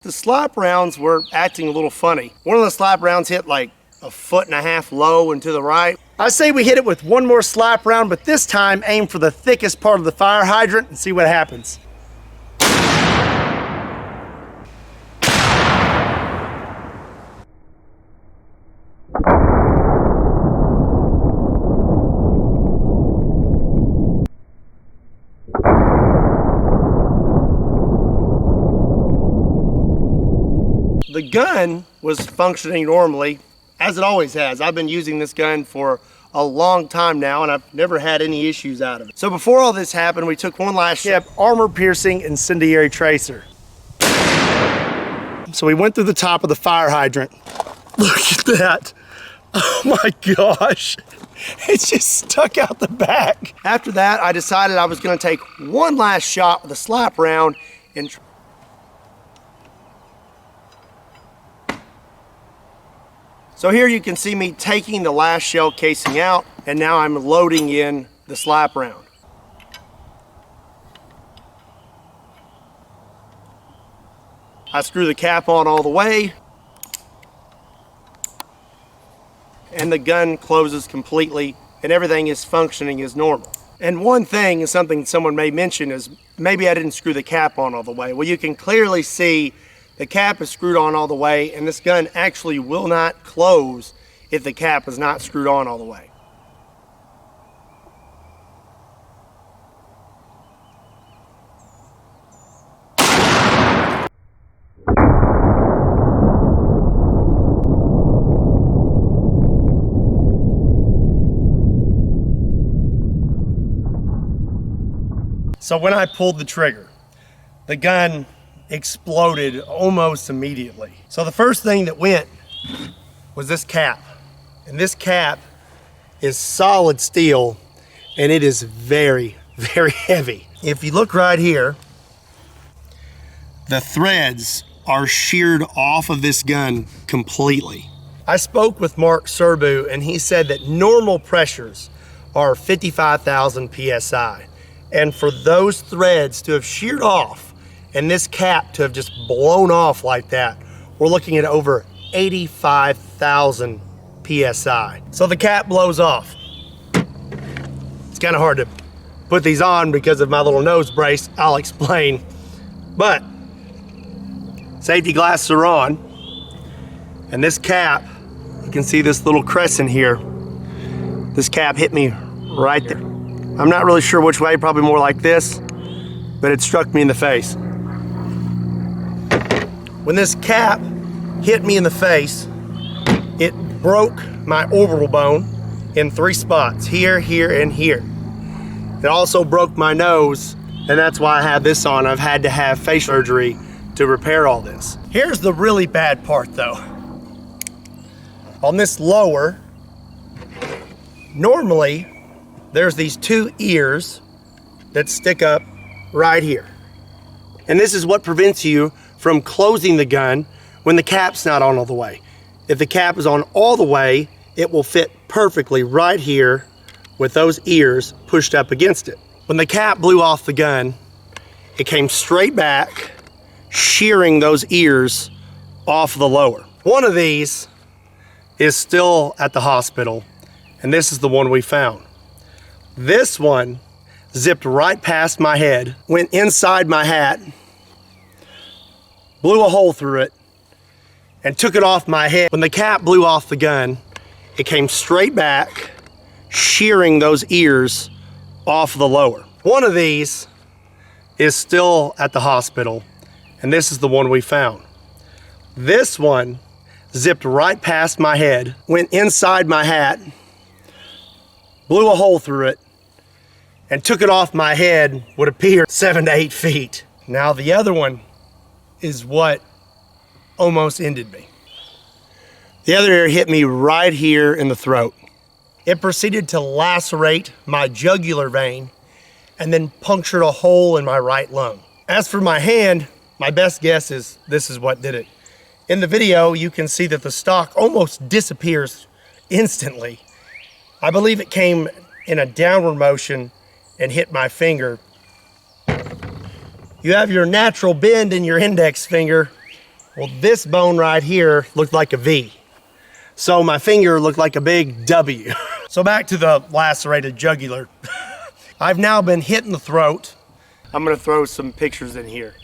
The slap rounds were acting a little funny. One of the slap rounds hit like 1.5 feet low and to the right. I say we hit it with one more slap round, but this time aim for the thickest part of the fire hydrant and see what happens. The gun was functioning normally, as it always has. I've been using this gun for a long time now, and I've never had any issues out of it. So before all this happened, we took one last shot. Armor-piercing incendiary tracer. So we went through the top of the fire hydrant. Look at that. Oh my gosh. It's just stuck out the back. After that, I decided I was gonna take one last shot with a slap round and so here you can see me taking the last shell casing out, and now I'm loading in the slap round. I screw the cap on all the way, and the gun closes completely, and everything is functioning as normal. And one thing, and something someone may mention, is maybe I didn't screw the cap on all the way. Well, you can clearly see the cap is screwed on all the way, and this gun actually will not close if the cap is not screwed on all the way. So when I pulled the trigger, the gun exploded almost immediately. So the first thing that went was this cap. And this cap is solid steel, and it is very, very heavy. If you look right here, the threads are sheared off of this gun completely. I spoke with Mark Serbu, and he said that normal pressures are 55,000 PSI. And for those threads to have sheared off and this cap to have just blown off like that, we're looking at over 85,000 PSI. So the cap blows off. It's kind of hard to put these on because of my little nose brace. I'll explain. But safety glasses are on, and this cap, you can see this little crescent here. This cap hit me right there. I'm not really sure which way, probably more like this, but it struck me in the face. When this cap hit me in the face, it broke my orbital bone in 3 spots, here, here, and here. It also broke my nose, and that's why I have this on. I've had to have face surgery to repair all this. Here's the really bad part though. On this lower, normally there's these 2 ears that stick up right here. And this is what prevents you from closing the gun when the cap's not on all the way. If the cap is on all the way, it will fit perfectly right here with those ears pushed up against it. When the cap blew off the gun, it came straight back, shearing those ears off the lower. One of these is still at the hospital, and this is the one we found. This one zipped right past my head, went inside my hat, blew a hole through it, and took it off my head. When the cap blew off the gun, it came straight back, shearing those ears off the lower. One of these is still at the hospital, and this is the one we found. This one zipped right past my head, went inside my hat, blew a hole through it, and took it off my head, would appear 7 to 8 feet. Now the other one is what almost ended me. The other ear hit me right here in the throat. It proceeded to lacerate my jugular vein and then punctured a hole in my right lung. As for my hand, my best guess is this is what did it. In the video, you can see that the stock almost disappears instantly. I believe it came in a downward motion and hit my finger. You have your natural bend in your index finger, Well, this bone right here looked like a V. So my finger looked like a big W. So back to the lacerated jugular. I've now been hit in the throat. I'm gonna throw some pictures in here.